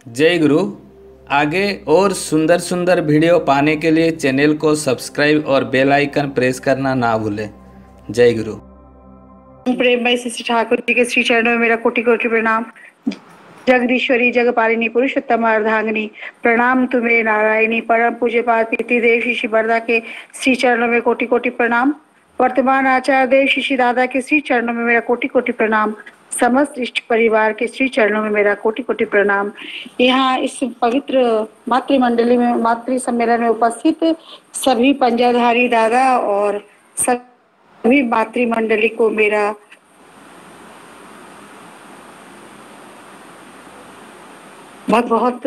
जय गुरु। आगे और सुंदर सुंदर वीडियो पाने के लिए चैनल को सब्सक्राइब और बेल आइकन प्रेस करना ना भूलें। जय गुरु। प्रेम भाई श्री ठाकुर जी के श्री चरणों में मेरा कोटि कोटि प्रणाम। जगदीश्वरी जगपालिनी पुरुषोत्तम अर्धांगिनी, प्रणाम तुम्हें नारायणी। परम पूज्य पाद पीति देव श्री बरदा के श्री चरणों में कोटि कोटि प्रणाम। वर्तमान आचार्य देव श्री दादा के श्री चरणों में मेरा कोटि कोटि प्रणाम। समस्त इष्ट परिवार के श्री चरणों में मेरा कोटि कोटि प्रणाम। यहाँ इस पवित्र मातृमंडली में, मातृ सम्मेलन में उपस्थित सभी पंजाधारी दादा और सभी मातृमंडली को मेरा बहुत बहुत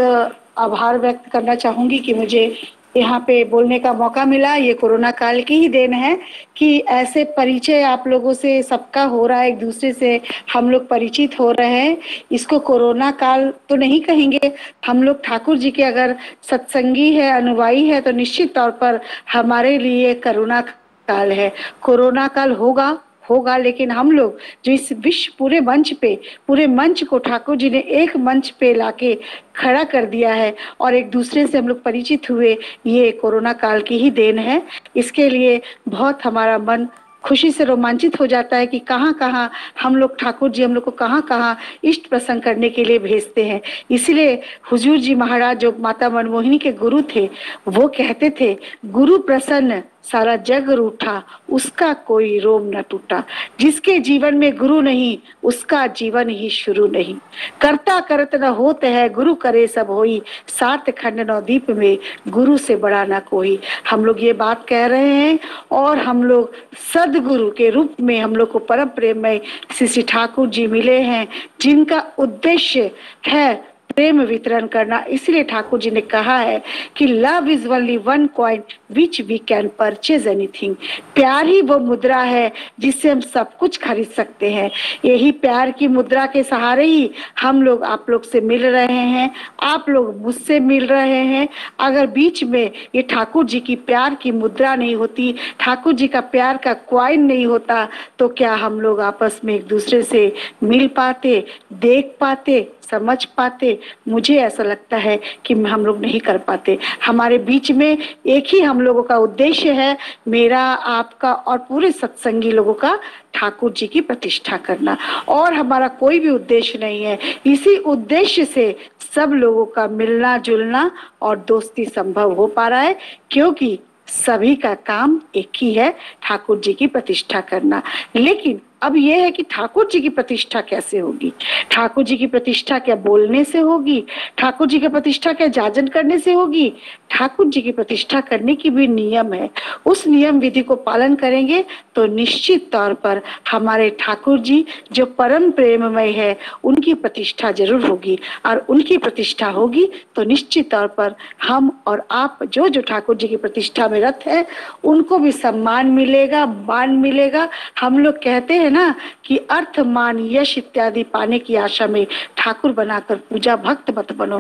आभार व्यक्त करना चाहूंगी कि मुझे यहाँ पे बोलने का मौका मिला। ये कोरोना काल की ही देन है कि ऐसे परिचय आप लोगों से सबका हो रहा है, एक दूसरे से हम लोग परिचित हो रहे हैं। इसको कोरोना काल तो नहीं कहेंगे, हम लोग ठाकुर जी के अगर सत्संगी है, अनुयायी है, तो निश्चित तौर पर हमारे लिए कोरोना काल है। कोरोना काल होगा, लेकिन हम लोग जो इस विश्व पूरे मंच को ठाकुर जी ने एक मंच पे लाके खड़ा कर दिया है और एक दूसरे से हम लोग परिचित हुए, ये कोरोना काल की ही देन है। इसके लिए बहुत हमारा मन खुशी से रोमांचित हो जाता है कि कहाँ कहाँ हम लोग ठाकुर जी हम लोग को कहाँ कहाँ इष्ट प्रसंग करने के लिए भेजते हैं। इसीलिए हुजूर जी महाराज जो माता मनमोहिनी के गुरु थे, वो कहते थे, गुरु प्रसन्न सारा जग रूठा, उसका कोई रोम न टूटा। जिसके जीवन में गुरु नहीं, उसका जीवन ही शुरू नहीं। करता करत न होत है, गुरु करे सब होई। सात खंड नौ दीप में, गुरु से बड़ा ना कोई। हम लोग ये बात कह रहे हैं और हम लोग सदगुरु के रूप में हम लोग को परम प्रेम में श्री ठाकुर जी मिले हैं, जिनका उद्देश्य है प्रेम वितरण करना। इसलिए ठाकुर जी ने कहा है कि love is only one coin which we can purchase anything. प्यार ही वो मुद्रा है जिससे हम सब कुछ खरीद सकते हैं। यही प्यार की मुद्रा के सहारे ही हम लोग आप लोग से मिल रहे हैं, आप लोग मुझसे मिल रहे हैं। अगर बीच में ये ठाकुर जी की प्यार की मुद्रा नहीं होती, ठाकुर जी का प्यार का कॉइन नहीं होता, तो क्या हम लोग आपस में एक दूसरे से मिल पाते, देख पाते, समझ पाते? मुझे ऐसा लगता है कि हम लोग नहीं कर पाते। हमारे बीच में एक ही हम लोगों का उद्देश्य है, मेरा, आपका और पूरे सत्संगी लोगों का ठाकुर जी की प्रतिष्ठा करना, और हमारा कोई भी उद्देश्य नहीं है। इसी उद्देश्य से सब लोगों का मिलना जुलना और दोस्ती संभव हो पा रहा है, क्योंकि सभी का काम एक ही है, ठाकुर जी की प्रतिष्ठा करना। लेकिन अब यह है कि ठाकुर जी की प्रतिष्ठा कैसे होगी? ठाकुर जी की प्रतिष्ठा क्या बोलने से होगी? ठाकुर जी की प्रतिष्ठा क्या जाजन करने से होगी? ठाकुर जी की प्रतिष्ठा करने की भी नियम है। उस नियम विधि को पालन करेंगे तो निश्चित तौर पर हमारे ठाकुर जी जो परम प्रेममय है, उनकी प्रतिष्ठा जरूर होगी, और उनकी प्रतिष्ठा होगी तो निश्चित तौर पर हम और आप जो जो ठाकुर जी की प्रतिष्ठा में रत है, उनको भी सम्मान मिलेगा, मान मिलेगा। हम लोग कहते हैं ना कि अर्थ मान यश इत्यादि पाने की आशा में ठाकुर बनाकर पूजा भक्त मत बनो।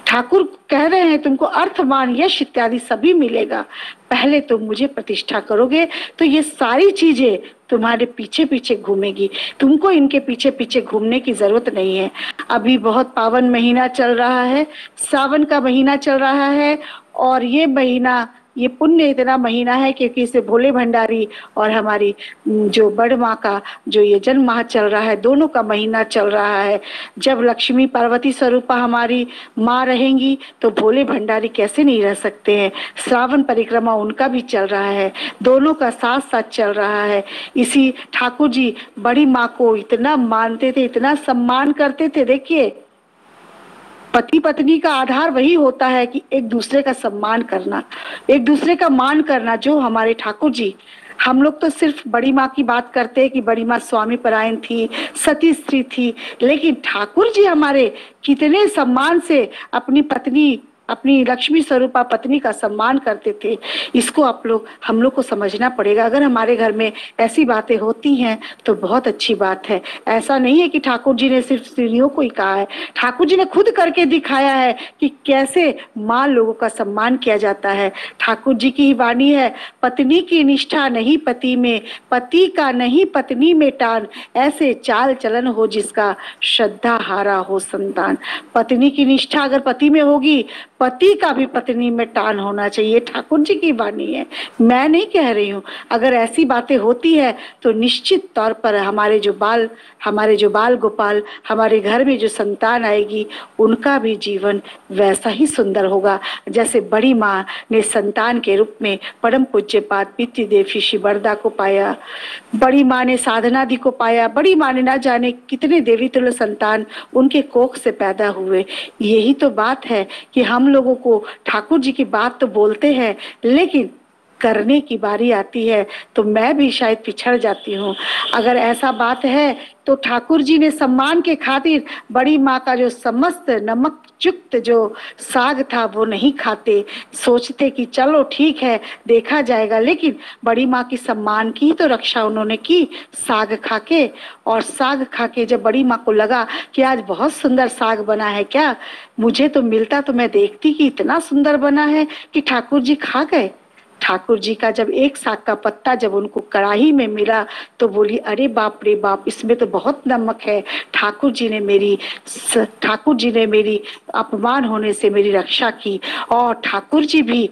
ठाकुर कह रहे हैं तुमको अर्थ मान यश इत्यादि सभी मिलेगा, पहले तुम मुझे प्रतिष्ठा करोगे तो ये सारी चीजें तुम्हारे पीछे पीछे घूमेगी। तुमको इनके पीछे पीछे घूमने की जरूरत नहीं है। अभी बहुत पावन महीना चल रहा है, सावन का महीना चल रहा है, और ये महीना, ये पुण्य इतना महीना है क्योंकि इसे भोले भंडारी और हमारी जो बड़ माँ का जो ये जन्म माह चल रहा है, दोनों का महीना चल रहा है। जब लक्ष्मी पार्वती स्वरूपा हमारी माँ रहेंगी तो भोले भंडारी कैसे नहीं रह सकते हैं। श्रावण परिक्रमा उनका भी चल रहा है, दोनों का साथ साथ चल रहा है। इसी ठाकुर जी बड़ी माँ को इतना मानते थे, इतना सम्मान करते थे। देखिए, पति पत्नी का आधार वही होता है कि एक दूसरे का सम्मान करना, एक दूसरे का मान करना। जो हमारे ठाकुर जी, हम लोग तो सिर्फ बड़ी माँ की बात करते हैं कि बड़ी माँ स्वामी परायण थी, सती स्त्री थी, लेकिन ठाकुर जी हमारे कितने सम्मान से अपनी पत्नी अपनी लक्ष्मी स्वरूपा पत्नी का सम्मान करते थे। इसको हम लोग को समझना पड़ेगा। अगर हमारे घर में ऐसी बातें होती हैं तो बहुत अच्छी बात है। ऐसा नहीं है कि ठाकुर जी ने सिर्फ स्त्रियों को ही कहा है, ठाकुर जी ने खुद करके दिखाया है कि कैसे माँ लोगों का सम्मान किया जाता है। ठाकुर जी की ही वाणी है, पत्नी की निष्ठा नहीं पति में, पति का नहीं पत्नी में टान, ऐसे चाल चलन हो जिसका श्रद्धा हारा हो संतान। पत्नी की निष्ठा अगर पति में होगी, पति का भी पत्नी में टान होना चाहिए। ठाकुर जी की वाणी है, मैं नहीं कह रही हूँ। अगर ऐसी बातें होती है तो निश्चित तौर पर हमारे जो बाल गोपाल, हमारे घर में जो संतान आएगी, उनका भी जीवन वैसा ही सुंदर होगा जैसे बड़ी माँ ने संतान के रूप में परम पूज्यपाद पितृदेव श्री वरदा को पाया, बड़ी माँ ने साधनादि को पाया, बड़ी माँ ने ना जाने कितने देवी तुल्य संतान उनके कोख से पैदा हुए। यही तो बात है कि हम लोगों को ठाकुर जी की बात तो बोलते हैं, लेकिन करने की बारी आती है तो मैं भी शायद पिछड़ जाती हूँ। अगर ऐसा बात है तो ठाकुर जी ने सम्मान के खातिर बड़ी माँ का जो समस्त नमक युक्त जो साग था वो नहीं खाते, सोचते कि चलो ठीक है देखा जाएगा, लेकिन बड़ी माँ की सम्मान की तो रक्षा उन्होंने की साग खा के। और साग खा के जब बड़ी माँ को लगा कि आज बहुत सुंदर साग बना है, क्या मुझे तो मिलता तो मैं देखती कि इतना सुंदर बना है, कि ठाकुर जी खा गए। ठाकुर जी का जब एक साग का पत्ता जब उनको कढ़ाई में मिला तो बोली अरे बाप रे बाप, इसमें तो बहुत नमक है। ठाकुर जी ने मेरी अपमान होने से मेरी रक्षा की। और ठाकुर जी भी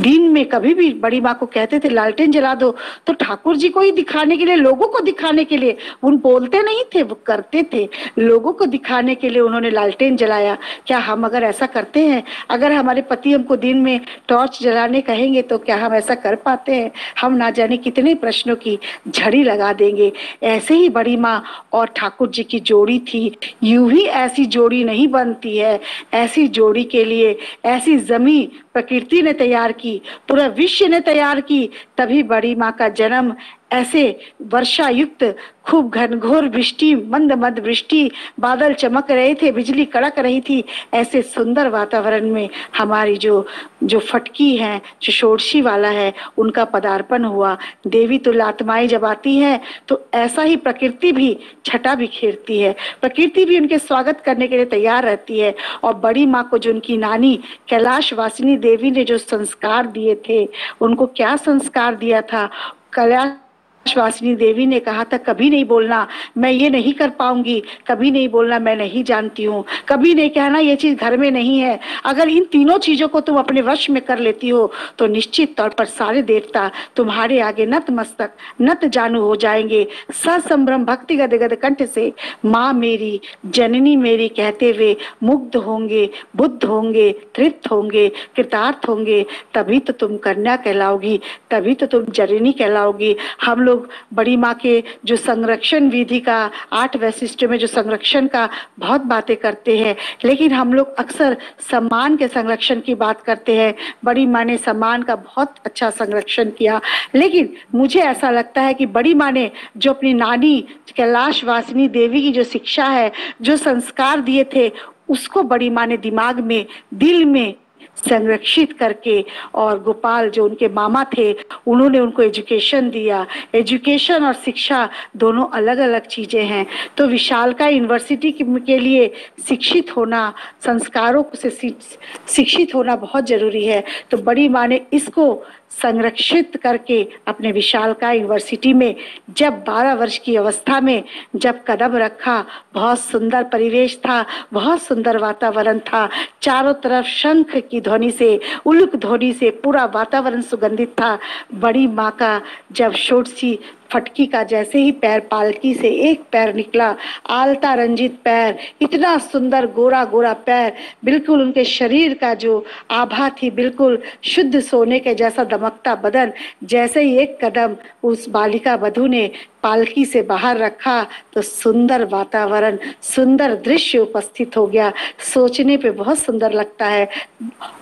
दिन में कभी भी बड़ी माँ को कहते थे लालटेन जला दो, तो ठाकुर जी को ही दिखाने के लिए, लोगों को दिखाने के लिए, उन बोलते नहीं थे, वो करते थे। लोगों को दिखाने के लिए उन्होंने लालटेन जलाया। क्या हम अगर ऐसा करते हैं, अगर हमारे पति हमको दिन में टॉर्च जलाने कहेंगे तो क्या हम ऐसा कर पाते हैं? हम ना जाने कितने प्रश्नों की झड़ी लगा देंगे। ऐसे ही बड़ी माँ और ठाकुर जी की जोड़ी थी। यूं ही ऐसी जोड़ी नहीं बनती है। ऐसी जोड़ी के लिए ऐसी जमी प्रकृति ने तैयार की, पूरा विश्व ने तैयार की, तभी बड़ी माँ का जन्म ऐसे वर्षा युक्त खूब घनघोर वृष्टि, मंद मंद वृष्टि, बादल चमक रहे थे, बिजली कड़क रही थी, ऐसे सुंदर वातावरण में हमारी जो फटकी है, जो षोडशी वाला है, उनका पदार्पण हुआ। देवी तुल्य आत्माएं जब आती है तो ऐसा ही प्रकृति भी छटा बिखेरती है, प्रकृति भी उनके स्वागत करने के लिए तैयार रहती है। और बड़ी माँ को जो उनकी नानी कैलाश वासिनी देवी ने जो संस्कार दिए थे, उनको क्या संस्कार दिया था? कैलाश वासिनी देवी ने कहा था कभी नहीं बोलना मैं ये नहीं कर पाऊंगी, कभी नहीं बोलना मैं नहीं जानती हूँ, कभी नहीं कहना ये चीज घर में नहीं है। अगर इन तीनों चीजों को तुम अपने वश में कर लेती हो तो निश्चित तौर पर सारे देवता तुम्हारे आगे नतमस्तक नत जानू हो जाएंगे। ससंभ्रम भक्ति गद गद कंठ से माँ मेरी जननी मेरी कहते हुए मुग्ध होंगे, बुद्ध होंगे, तृप्त होंगे, कृतार्थ होंगे। तभी तो तुम कन्या कहलाओगी, तभी तो तुम जननी कहलाओगी। हम लोग बड़ी माँ के जो संरक्षण विधि का 8 वैशिष्ट्य में जो संरक्षण का बहुत बातें करते हैं, लेकिन हम लोग अक्सर सम्मान के संरक्षण की बात करते हैं। बड़ी माँ ने सम्मान का बहुत अच्छा संरक्षण किया, लेकिन मुझे ऐसा लगता है कि बड़ी माँ ने जो अपनी नानी कैलाश वासिनी देवी की जो शिक्षा है, जो संस्कार दिए थे, उसको बड़ी माँ ने दिमाग में, दिल में संरक्षित करके, और गोपाल जो उनके मामा थे उन्होंने उनको एजुकेशन दिया। एजुकेशन और शिक्षा दोनों अलग अलग चीजें हैं। तो विशालका यूनिवर्सिटी के लिए शिक्षित होना, संस्कारों से शिक्षित होना बहुत जरूरी है। तो बड़ी माँ ने इसको संरक्षित करके अपने विशालका यूनिवर्सिटी में जब 12 वर्ष की अवस्था में जब कदम रखा, बहुत सुंदर परिवेश था, बहुत सुंदर वातावरण था, चारों तरफ शंख की ध्वनि से, उलुक ध्वनि से पूरा वातावरण सुगंधित था। बड़ी माँ का जब षोडशी फटकी का जैसे ही पैर पालकी से एक पैर निकला, आलता रंजित पैर, इतना सुंदर गोरा गोरा पैर, बिल्कुल उनके शरीर का जो आभा थी, बिल्कुल शुद्ध सोने के जैसा दमकता बदन, जैसे ही एक कदम उस बालिका वधू ने पालकी से बाहर रखा तो सुंदर वातावरण, सुंदर दृश्य उपस्थित हो गया। सोचने पे बहुत सुंदर लगता है।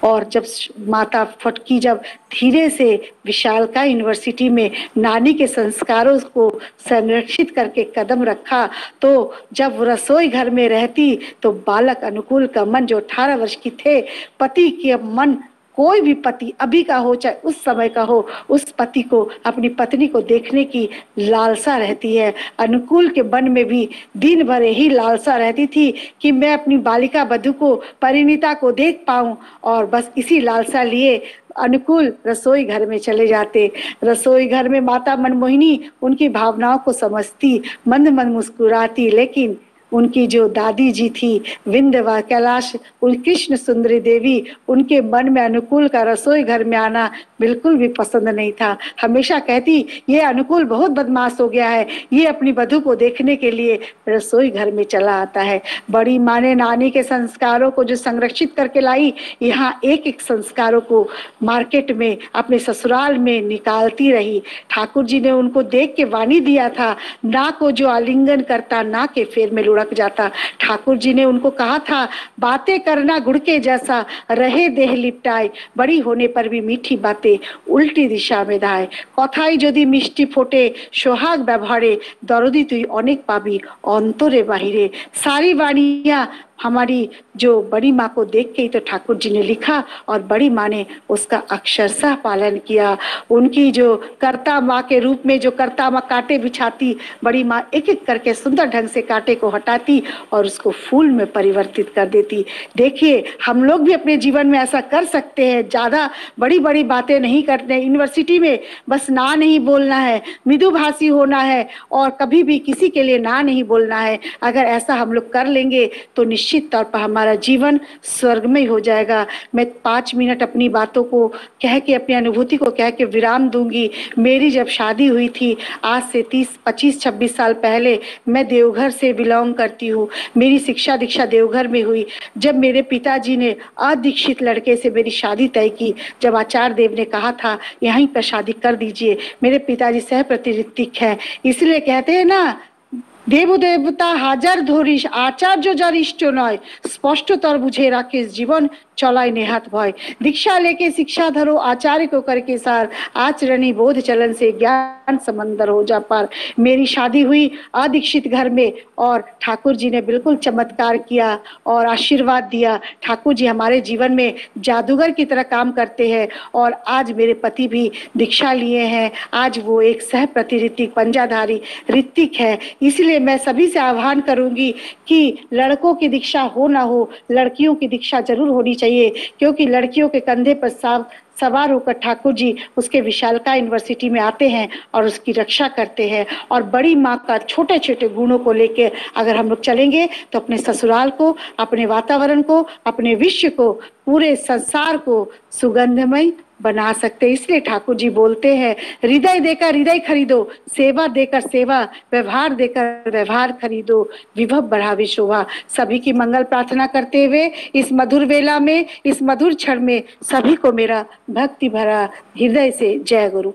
और जब माता फटकी जब धीरे से विशालकाय यूनिवर्सिटी में नानी के संस्कारों को संरक्षित करके कदम रखा, तो जब वो रसोई घर में रहती तो बालक अनुकूल का मन, जो 18 वर्ष की थे, पति के मन, कोई भी पति अभी का हो चाहे उस समय का हो, उस पति को, अपनी पत्नी को देखने की लालसा रहती है। अनुकूल के मन में भी दिन भर यही लालसा रहती थी कि मैं अपनी बालिका बधू को, परिणीता को देख पाऊं, और बस इसी लालसा लिए अनुकूल रसोई घर में चले जाते। रसोई घर में माता मनमोहिनी उनकी भावनाओं को समझती, मंद मंद मुस्कुराती, लेकिन उनकी जो दादी जी थी विंध्य कैलाश कृष्ण सुंदरी देवी, उनके मन में अनुकूल का रसोई घर में आना बिल्कुल भी पसंद नहीं था। हमेशा कहती, ये अनुकूल बहुत बदमाश हो गया है, ये अपनी बधू को देखने के लिए रसोई घर में चला आता है। बड़ी माँ ने नानी के संस्कारों को जो संरक्षित करके लाई, यहाँ एक एक संस्कारों को मार्केट में, अपने ससुराल में निकालती रही। ठाकुर जी ने उनको देख के वाणी दिया था, ना को जो आलिंगन करता ना के फेर में लुढ़क जाता। ठाकुर जी ने उनको कहा था, बातें करना गुड़ के जैसा, रहे देह लिपटाए, बड़ी होने पर भी मीठी बातें उल्टी दिशा में दाए, কথাই যদি মিষ্টি ফোটে সোহাগ ব্যবহারে, দরদি তুই অনেক পাবি অন্তরে বাহিরে। सारी वाणियां हमारी जो बड़ी माँ को देख के ही तो ठाकुर जी ने लिखा, और बड़ी माँ ने उसका अक्षरशः पालन किया। उनकी जो कर्ता माँ के रूप में जो कर्ता माँ कांटे बिछाती, बड़ी माँ एक एक करके सुंदर ढंग से कांटे को हटाती और उसको फूल में परिवर्तित कर देती। देखिए, हम लोग भी अपने जीवन में ऐसा कर सकते हैं। ज्यादा बड़ी बड़ी बातें नहीं करते हैं। यूनिवर्सिटी में बस ना नहीं बोलना है, मृदुभाषी होना है, और कभी भी किसी के लिए ना नहीं बोलना है। अगर ऐसा हम लोग कर लेंगे तो निश्चित तौर पर हमारा जीवन स्वर्गमय हो जाएगा। मैं 5 मिनट अपनी बातों को कह के, अपनी अनुभूति को कह के विराम दूंगी। मेरी जब शादी हुई थी, आज से 25-26 साल पहले, मैं देवघर से बिलोंग करती हूँ। मेरी शिक्षा दीक्षा देवघर में हुई। जब मेरे पिताजी ने अदीक्षित लड़के से मेरी शादी तय की, जब आचार्य देव ने कहा था यहीं पर शादी कर दीजिए, मेरे पिताजी सह प्रतिऋत्विक हैं, इसलिए कहते हैं ना, देव देवता हाजार धरिस आचार्य যার ইষ্ট নয়, স্পষ্টতর বুঝে রাখিস জীবন चलाए नेहात भय। दीक्षा लेके शिक्षा धरो आचार्य को करके सार, आचरणी बोध चलन से ज्ञान समंदर हो जा पार। मेरी शादी हुई अदीक्षित घर में, और ठाकुर जी ने बिल्कुल चमत्कार किया और आशीर्वाद दिया। ठाकुर जी हमारे जीवन में जादूगर की तरह काम करते हैं, और आज मेरे पति भी दीक्षा लिए हैं। आज वो एक सह प्रतिऋत्विक पंजाधारी ऋत्विक है। इसलिए मैं सभी से आह्वान करूंगी कि लड़कों की दीक्षा हो ना हो, लड़कियों की दीक्षा जरूर होनी चाहिए, क्योंकि लड़कियों के कंधे पर सवार होकर ठाकुर जी उसके विशालकाय यूनिवर्सिटी में आते हैं और उसकी रक्षा करते हैं। और बड़ी माँ का छोटे छोटे गुणों को लेकर अगर हम लोग चलेंगे तो अपने ससुराल को, अपने वातावरण को, अपने विश्व को, पूरे संसार को सुगंधमय बना सकते। इसलिए ठाकुर जी बोलते हैं, हृदय देकर हृदय खरीदो, सेवा देकर सेवा, व्यवहार देकर व्यवहार खरीदो, विभव बढ़ावे शोभा। सभी की मंगल प्रार्थना करते हुए इस मधुर वेला में, इस मधुर क्षण में सभी को मेरा भक्ति भरा हृदय से जय गुरु।